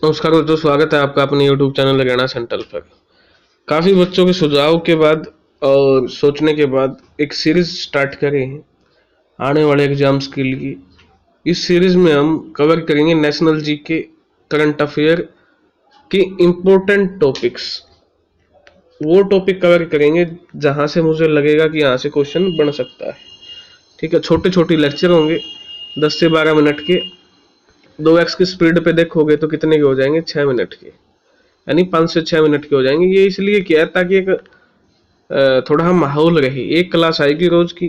नमस्कार दोस्तों, स्वागत है आपका अपने YouTube चैनल लगाना सेंटर पर। काफ़ी बच्चों के सुझाव के बाद और सोचने के बाद एक सीरीज स्टार्ट करे हैं आने वाले एग्जाम्स के लिए। इस सीरीज में हम कवर करेंगे नेशनल जीके, करंट अफेयर के इम्पोर्टेंट टॉपिक्स। वो टॉपिक कवर करेंगे जहां से मुझे लगेगा कि यहाँ से क्वेश्चन बन सकता है। ठीक है, छोटे छोटे लेक्चर होंगे 10 से 12 मिनट के। 2x की स्पीड पे देखोगे तो कितने के हो जाएंगे, 6 मिनट के, यानी 5 से 6 मिनट के हो जाएंगे। ये इसलिए किया है ताकि एक थोड़ा माहौल रहे। एक क्लास आएगी रोज की,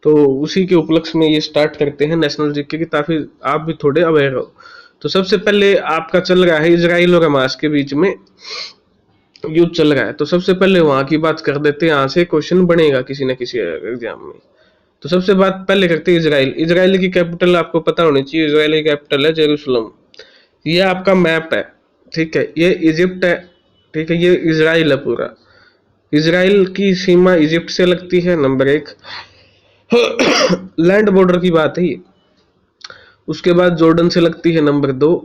तो उसी के उपलक्ष्य में ये स्टार्ट करते हैं नेशनल जीके की, ताकि आप भी थोड़े अवेयर हो। तो सबसे पहले आपका चल रहा है इजराइल और हमास के बीच में युद्ध चल रहा है, तो सबसे पहले वहां की बात कर देते हैं। यहाँ से क्वेश्चन बनेगा किसी न किसी एग्जाम में। तो सबसे बात पहले करते हैं इजराइल। इजराइल की कैपिटल आपको पता होनी चाहिए। इजराइल की कैपिटल है जेरूसलम। ये आपका मैप है, ठीक है। ये इजिप्ट है, ठीक है। ये इजराइल है पूरा। इजराइल की सीमा इजिप्ट से लगती है, नंबर 1। लैंड बॉर्डर की बात है ये। उसके बाद जॉर्डन से लगती है, नंबर 2,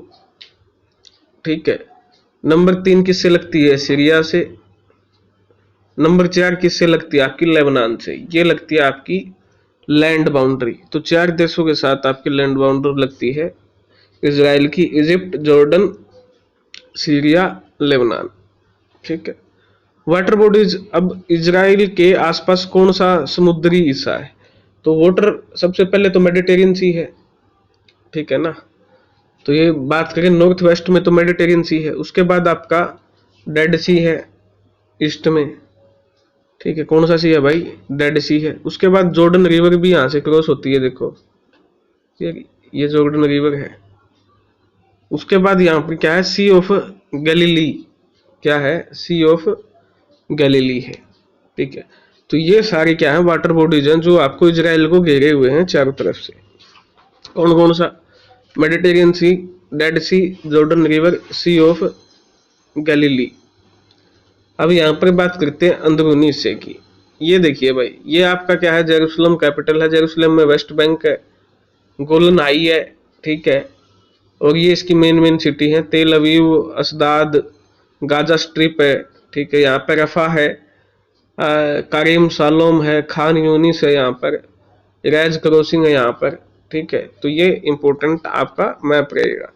ठीक है। नंबर 3 किससे लगती है, सीरिया से। नंबर 4 किससे लगती है, आपकी लेबनान से। ये लगती है आपकी लैंड बाउंड्री। तो 4 देशों के साथ आपकी लैंड बाउंड्री लगती है इजराइल की, इजिप्ट, जॉर्डन, सीरिया, लेबनान, ठीक है। वाटर बॉडीज, अब इजराइल के आसपास कौन सा समुद्री हिस्सा है, तो वाटर सबसे पहले तो मेडिटेरियन सी है, ठीक है ना। तो ये बात करें नॉर्थ वेस्ट में तो मेडिटेरियन सी है। उसके बाद आपका डेड सी है ईस्ट में, ठीक है। कौन सा सी है भाई, डेड सी है। उसके बाद जॉर्डन रिवर भी यहाँ से क्रॉस होती है, देखो ये जॉर्डन रिवर है। उसके बाद यहाँ पर क्या है, सी ऑफ गैलीली, क्या है, सी ऑफ गैलीली है, ठीक है। तो ये सारी क्या है, वाटर बॉडीज हैं जो आपको इजराइल को घेरे हुए हैं चारों तरफ से। कौन कौन सा, Mediterranean sea, dead C, Jordan river, sea of Galilee. अब यहाँ पर बात करते हैं अंदरूनी हिस्से की। ये देखिए भाई, ये आपका क्या है, जेरूसलम कैपिटल है। जेरूसलम में वेस्ट बैंक है, गोलन हाई है, ठीक है। और ये इसकी मेन सिटी है, तेल अवीव, असदाद, गाजा स्ट्रिप है, ठीक है। यहाँ पर रफा है, कारिम सालोम है, खान यूनिस है, यहाँ पर रैज क्रॉसिंग है यहाँ पर, ठीक है। तो ये इंपॉर्टेंट आपका मैप रहेगा।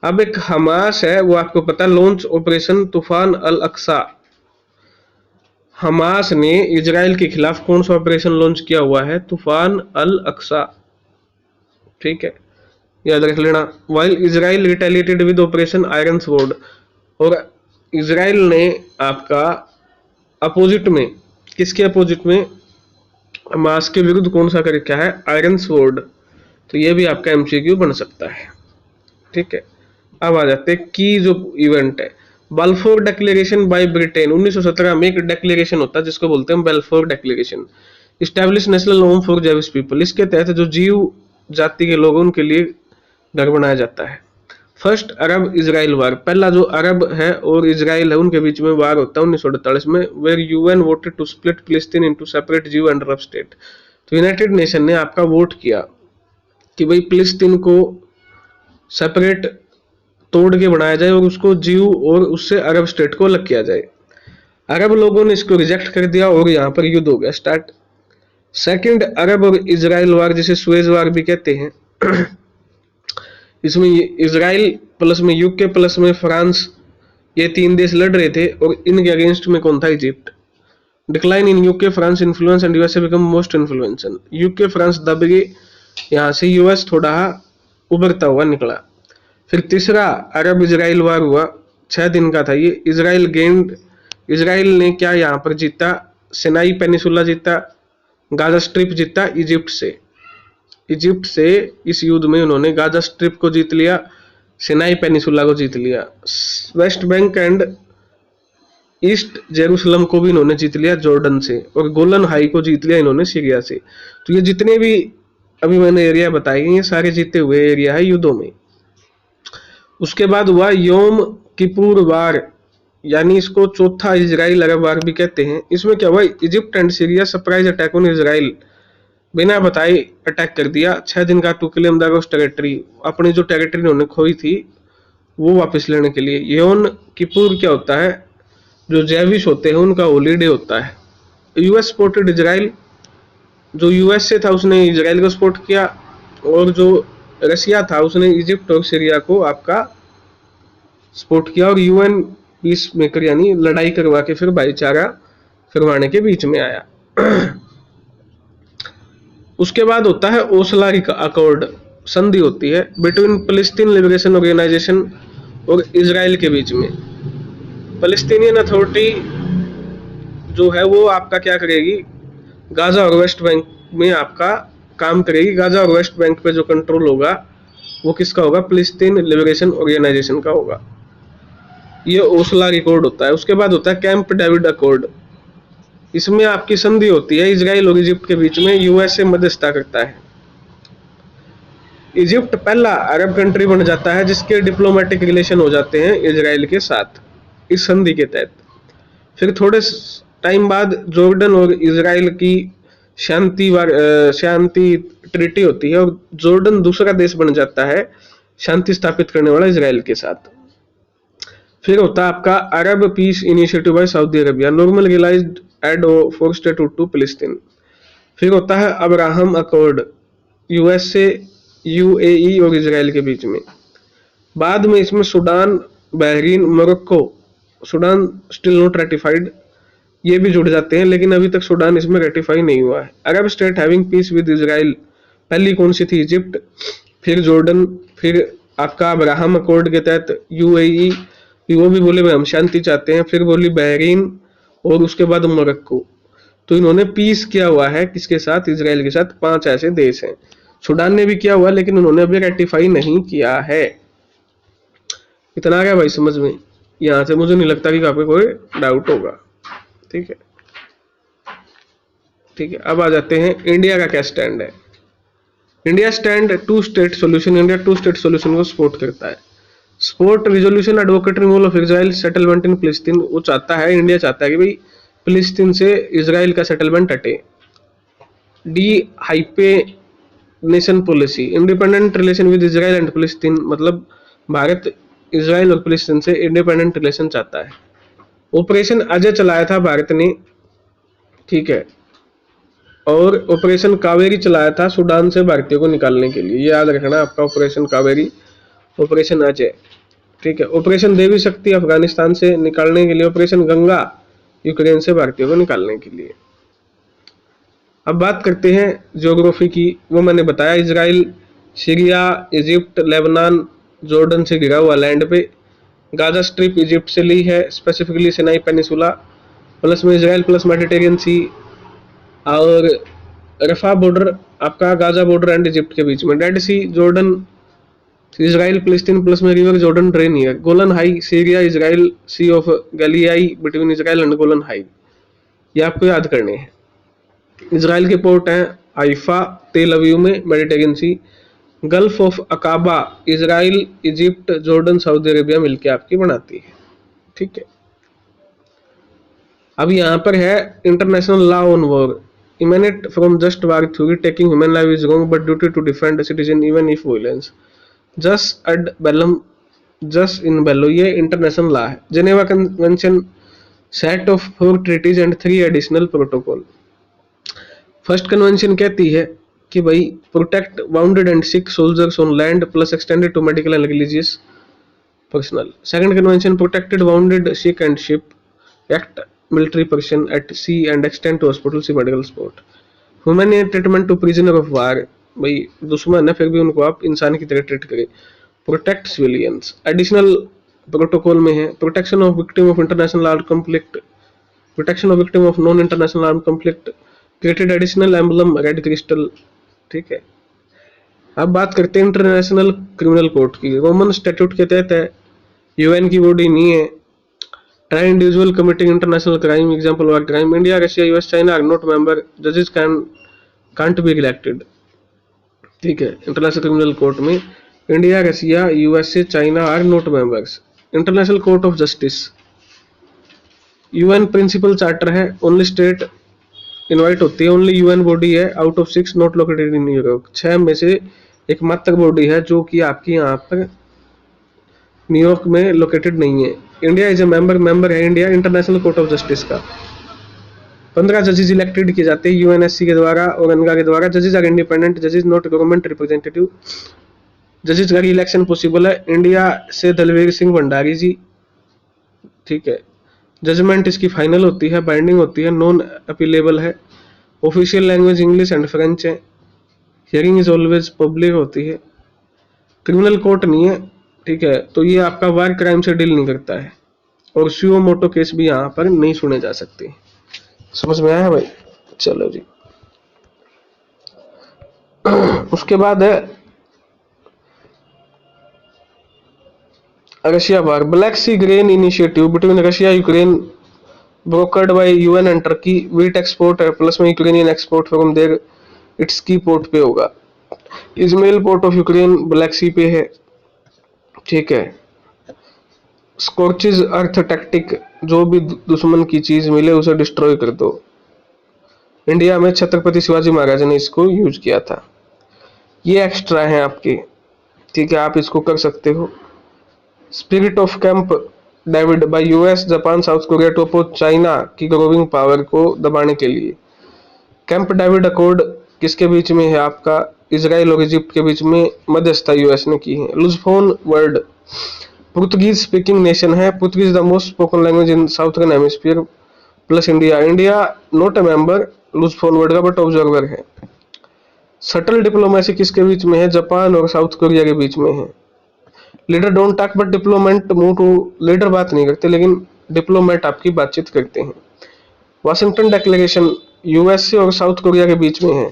अब एक हमास है, वो आपको पता, लॉन्च ऑपरेशन तूफान अल अक्सा। हमास ने इजराइल के खिलाफ कौन सा ऑपरेशन लॉन्च किया हुआ है, तूफान अल अक्सा, ठीक है, याद रख लेना। While Israel retaliated with operation iron sword, और इजराइल ने आपका अपोजिट में, किसके अपोजिट में, हमास के विरुद्ध कौन सा कर क्या है, आयरन स्वॉर्ड। तो ये भी आपका एमसीक्यू बन सकता है, ठीक है। अब आ जाते हैं की जो इवेंट है, बल्फोर डिक्लेरेशन बाय ब्रिटेन। 1917 में एक डिक्लेरेशन होता है जिसको बोलते हैं Balfour declaration, establish national home for Jewish people. इसके तहत जो जीव जाति के लोगों उनके लिए घर बनाया जाता है। फर्स्ट अरब इजराइल वार, पहला जो अरब है और इजराइल है उनके बीच में वार होता है 1948 में, where UN voted to split Palestine into separate Jew and Arab state. तो यूनाइटेड नेशन ने आपका वोट किया कि भाई फिलिस्तीन को सेपरेट तोड़ के बनाया जाए और उसको जीव और उससे अरब स्टेट को अलग किया जाए। अरब लोगों ने इसको रिजेक्ट कर दिया और यहाँ पर युद्ध हो गया स्टार्ट। सेकंड अरब और इजराइल वार, जिसे सुएज वार भी कहते हैं। इसमें इजराइल प्लस में यूके प्लस में फ्रांस, ये 3 देश लड़ रहे थे और इनके अगेंस्ट में कौन था, Egypt. Decline in UK France influence and USA become most इन्फ्लुएंसल। UK France दब गए, यहाँ से यूएस थोड़ा उभरता हुआ निकला। फिर तीसरा अरब इजराइल वार हुआ, 6 दिन का था ये। इजराइल ने क्या यहाँ पर जीता, सिनाई पेनिसुला जीता, गाजा स्ट्रिप जीता इजिप्ट से इस युद्ध में उन्होंने गाजा स्ट्रिप को जीत लिया, सिनाई पेनिसुला को जीत लिया। West Bank and east Jerusalem को भी इन्होंने जीत लिया जॉर्डन से, और गोलन हाई को जीत लिया इन्होंने सीरिया से। तो ये जितने भी अभी मैंने एरिया बताए ये सारे जीते हुए एरिया है युद्धों में। उसके बाद हुआ योम किपुर वार, यानी इसको चौथा इजराइल अरब वार भी कहते हैं। इसमें क्या हुआ, Egypt and Syria surprise attack on Israel, बिना बताए अटैक कर दिया। 6 दिन का टू क्लेम द टेरिटरी, अपनी जो टेरिटरी उन्होंने खोई थी वो वापस लेने के लिए। यौम किपुर क्या होता है, जो जैविश होते हैं उनका हॉलीडे होता है। यूएस सपोर्टेड इजराइल, जो यूएस से था उसने इजराइल को सपोर्ट किया, और जो रसिया था उसने इजिप्ट और सीरिया को आपका सपोर्ट किया, और यूएन पीस मेकर यानी लड़ाई करवा के फिर भाईचारा करवाने के बीच में आया। उसके बाद होता है ओस्ला अकॉर्ड, संधि होती है बिटवीन फलस्तीन लिबरेशन ऑर्गेनाइजेशन और इजराइल के बीच में। फलस्तीनियन अथॉरिटी जो है वो आपका क्या करेगी, गाजा और वेस्ट बैंक में आपका काम करेगी। गाजा और वेस्ट बैंक पे जो कंट्रोल होगा वो किसका होगा, फलस्तीन लिबरेशन ऑर्गेनाइजेशन का होगा। ये ओस्ला अकॉर्ड होता है। उसके बाद होता है कैंप डेविड अकॉर्ड। इसमें आपकी संधि होती है इजराइल और इजिप्ट के बीच में, यूएसए मध्यस्थता करता है। इजिप्ट पहला अरब कंट्री बन जाता है जिसके डिप्लोमेटिक रिलेशन हो जाते हैं इजराइल के साथ इस संधि के तहत। फिर थोड़े टाइम बाद जॉर्डन और इजराइल की शांति ट्रीटी होती है, और जॉर्डन दूसरा देश बन जाता है शांति स्थापित करने वाला इजराइल के साथ। फिर होता है आपका Arab peace initiative by Saudi Arabia, normal realized aid for statute to Palestine. फिर होता है अब्राहम अकॉर्ड, यूएसए यूएई और इजराइल के बीच में। बाद में इसमें Sudan, Bahrain, Morocco, Sudan still not ratified, ये भी जुड़ जाते हैं, लेकिन अभी तक सूडान इसमें रेटिफाई नहीं हुआ है। Arab state having peace with Israel, पहली कौन सी थी, इजिप्ट, फिर जॉर्डन, फिर आपका अब्राहम अकॉर्ड के तहत यूएई, वो भी बोले हम शांति चाहते हैं, फिर बोली बहरीन, और उसके बाद मोरक्को। तो इन्होंने पीस किया हुआ है किसके साथ, इजराइल के साथ। 5 ऐसे देश हैं। सूडान ने भी किया हुआ लेकिन उन्होंने अभी रेटिफाई नहीं किया है। इतना आ गया भाई समझ में? यहां से मुझे नहीं लगता कि आपको कोई डाउट होगा। ठीक है, ठीक है। अब आ जाते हैं इंडिया का क्या स्टैंड है। India stand two state solution, India two state solution को सपोर्ट करता है। Support resolution advocate removal of Israel settlement in Palestine, वो चाहता है, इंडिया चाहता है कि भाई फिलिस्तीन से इजराइल का सेटलमेंट हटे। D हाइपे nation policy, independent relation with Israel and फिलिस्तीन, मतलब भारत इजराइल और फिलिस्तीन से इंडिपेंडेंट रिलेशन चाहता है। ऑपरेशन अजय चलाया था भारत ने, ठीक है, और ऑपरेशन कावेरी चलाया था सूडान से भारतीयों को निकालने के लिए, ये याद रखना आपका, ऑपरेशन कावेरी, ऑपरेशन अजय, ठीक है। ऑपरेशन देवी शक्ति अफगानिस्तान से निकालने के लिए, ऑपरेशन गंगा यूक्रेन से भारतीयों को निकालने के लिए। अब बात करते हैं ज्योग्राफी की, वो मैंने बताया Israel, Syria, Egypt, Lebanon, Jordan से घिरा हुआ लैंड पे। गाजा स्ट्रिप इजिप्ट से ली है, स्पेसिफिकली सिनाई पेनिसुला, प्लस में इजराइल प्लस मेडिटेरियन सी, और रफा बॉर्डर आपका गाजा बॉर्डर एंड इजिप्ट के बीच में। डेड सी जॉर्डन इजराइल फिलिस्तीन प्लस में रिवर जॉर्डन ड्रेन है। Golan high Syria Israel, Sea of Galilee between Israel and Golan high, ये आपको याद करने हैं। इजराइल के पोर्ट हैं हाइफा, तेल अवीव में, Mediterranean sea. Gulf of Aqaba Israel, Egypt, Jordan, Saudi Arabia मिलकर आपकी बनाती है, ठीक है। अब यहाँ पर है international law on war, emanate from just war theory, taking human life is wrong but duty to defend citizen even if violence, jus ad bellum, jus in bello, ये इंटरनेशनल लॉ है। Geneva convention set of 4 treaties and 3 additional protocol. First convention कहती है कि भाई protect wounded and sick soldiers on land plus extended to medical and religious personnel. Second convention protected bounded sick and ship, act military person at sea and extend to hospital sea medical support. Humanitarian treatment to prisoner of war, भाई दुश्मन है फिर भी उनको आप इंसान की तरह ट्रीट करें। Protect civilians. एडिशनल प्रोटोकॉल में है protection of victim of international armed conflict, protection of victim of non international armed conflict, created additional emblem red crystal, ठीक है। अब बात करते हैं इंटरनेशनल क्रिमिनल कोर्ट की। रोमन स्टैट्यूट के तहत है, यूएन की बॉडी नहीं है। Try individual committing international crime, example of crime, India, Russia, US, China are not member, जजेस कांट बी इलेक्टेड, ठीक है। इंटरनेशनल क्रिमिनल कोर्ट में India, Russia, USA, China are not members. International court of justice, UN principal charter है, only state invite होती है, only UN body है, out of 6 not located in Europe. 6 में से एकमात्र बॉडी है जो कि आपकी यहाँ पर न्यूयॉर्क में लोकेटेड नहीं है। इंडिया इज ए मेंबर है India international court of justice का। 15 जजेज इलेक्टेड किए जाते हैं यूएनएससी के द्वारा और अनगा के द्वारा। जजेज are independent जजेज, not government representative. जजेज का इलेक्शन पॉसिबल है। इंडिया से दलवीर सिंह भंडारी जी, ठीक है। जजमेंट इसकी फाइनल होती है, बाइंडिंग होती है, नॉन अपीलेबल है। Official language English and French है। हियरिंग इज ऑलवेज पब्लिक होती है। क्रिमिनल कोर्ट नहीं है, ठीक है। तो ये आपका वार क्राइम से डील नहीं करता है और सुओ मोटो केस भी यहाँ पर नहीं सुने जा सकते। समझ में आया भाई? चलो जी। उसके बाद है Russia war. Black sea grain initiative between Russia Ukraine brokered by UN and Turkey. Wheat export है प्लस में Ukrainian export from there its key port पे होगा। Izmail port of Ukraine black sea पे है, ठीक है। स्कॉर्चेज अर्थ टैक्टिक, जो भी दुश्मन की चीज मिले उसे डिस्ट्रॉय कर दो। इंडिया में छत्रपति शिवाजी महाराज ने इसको यूज किया था। ये एक्स्ट्रा है आपके, ठीक है, आप इसको कर सकते हो। Spirit of camp David by US Japan South Korea to oppose China की ग्रोइंग पावर को दबाने के लिए। कैंप डेविड अकॉर्ड किसके बीच में है? आपका इजराइल और इजिप्ट के बीच में मध्यस्थता यूएस ने की है। Lusophone world Portuguese speaking nation है। Portuguese the most spoken language in southern hemisphere plus India. India not a member Lusophone world का बट ऑब्जर्वर है। सटल डिप्लोमेसी किसके बीच में है? जापान और साउथ कोरिया के बीच में है। Leader don't talk but diplomat move to. Leader बात नहीं करते लेकिन डिप्लोमेट आपकी बातचीत करते हैं। वाशिंगटन डिक्लेरेशन यूएसए और साउथ कोरिया के बीच में है,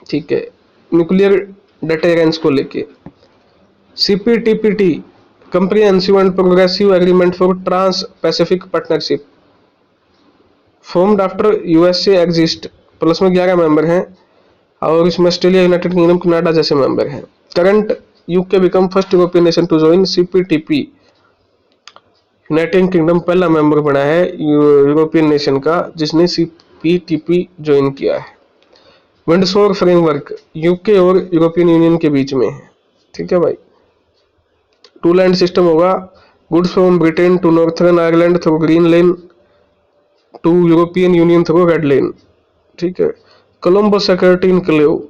ठीक है, न्यूक्लियर डिटरेंस को लेके। CPTPT comprehensive and progressive agreement for trans Pacific partnership formed after USA exit plus में 11 मेंबर हैं और इसमें ऑस्ट्रेलिया, यूनाइटेड किंगडम, कनाडा जैसे मेंबर हैं। Current UK become first European nation to join CPTPP. United Kingdom पहला member बना है European nation का जिसने सीपीटीपी ज्वाइन किया है। विंडसोर फ्रेमवर्क यूके और यूरोपियन यूनियन के बीच में है, ठीक है भाई। टू लैंड सिस्टम होगा। Goods from Britain to Northern Ireland through green lane to European Union through red lane, ठीक है। Colombo security conclave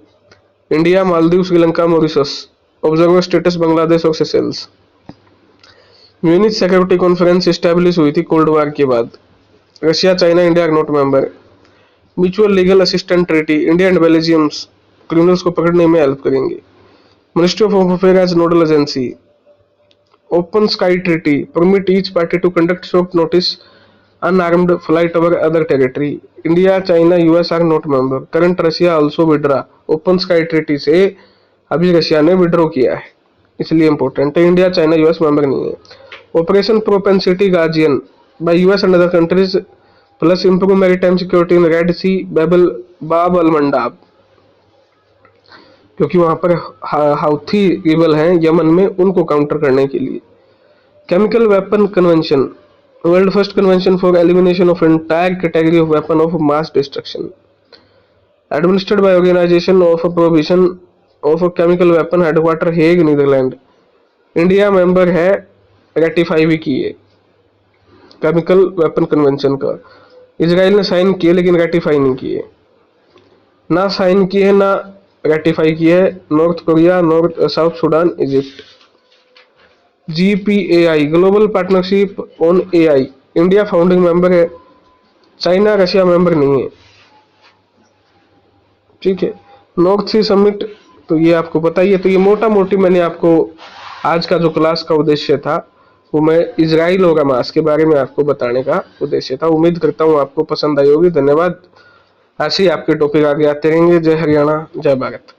India, Maldives, Sri Lanka, Mauritius. Observer status Bangladesh और Seychelles. Munich security conference establish हुई थी कोल्ड वॉर के बाद। Russia, China, India are not member. Mutual legal assistant treaty India and Belgium's criminals को पकड़ने में हेल्प करेंगे। Ministry of home affair as nodal agency. Open sky treaty permit each party to conduct short notice unarmed flight over other territory. India, China, US are not member. Current Russia also withdraw. Open sky treaty से अभी Russia ने withdraw किया है, इसलिए important है। India, China, US member नहीं है। Operation prosperity guardian by US and other countries plus improve maritime security in Red Sea Bab al मंडाब, क्योंकि वहां पर हाउथी रिबल हैं यमन में, उनको काउंटर करने के लिए। Chemical weapon convention world first convention for elimination of entire category of weapon of mass destruction administered by organisation of prohibition of chemical weapon headquarter Hague, Netherland. India member है, ratify भी किए chemical weapon convention का। Israel ने sign किए लेकिन ratify नहीं किए, ना साइन किए ना रेटिफाई किए North Korea, South Sudan, Egypt. GPAI global partnership on AI India founding member है, चाइना रशिया मेंबर नहीं है, ठीक है। नॉर्थ सी समिट तो ये आपको पता ही है। तो ये मोटा मोटी मैंने आपको आज का जो क्लास का उद्देश्य था वो मैं इजराइल और हमास के बारे में आपको बताने का उद्देश्य था। उम्मीद करता हूँ आपको पसंद आई होगी। धन्यवाद। ऐसे ही आपके टॉपिक आगे आते रहेंगे। जय हरियाणा, जय भारत।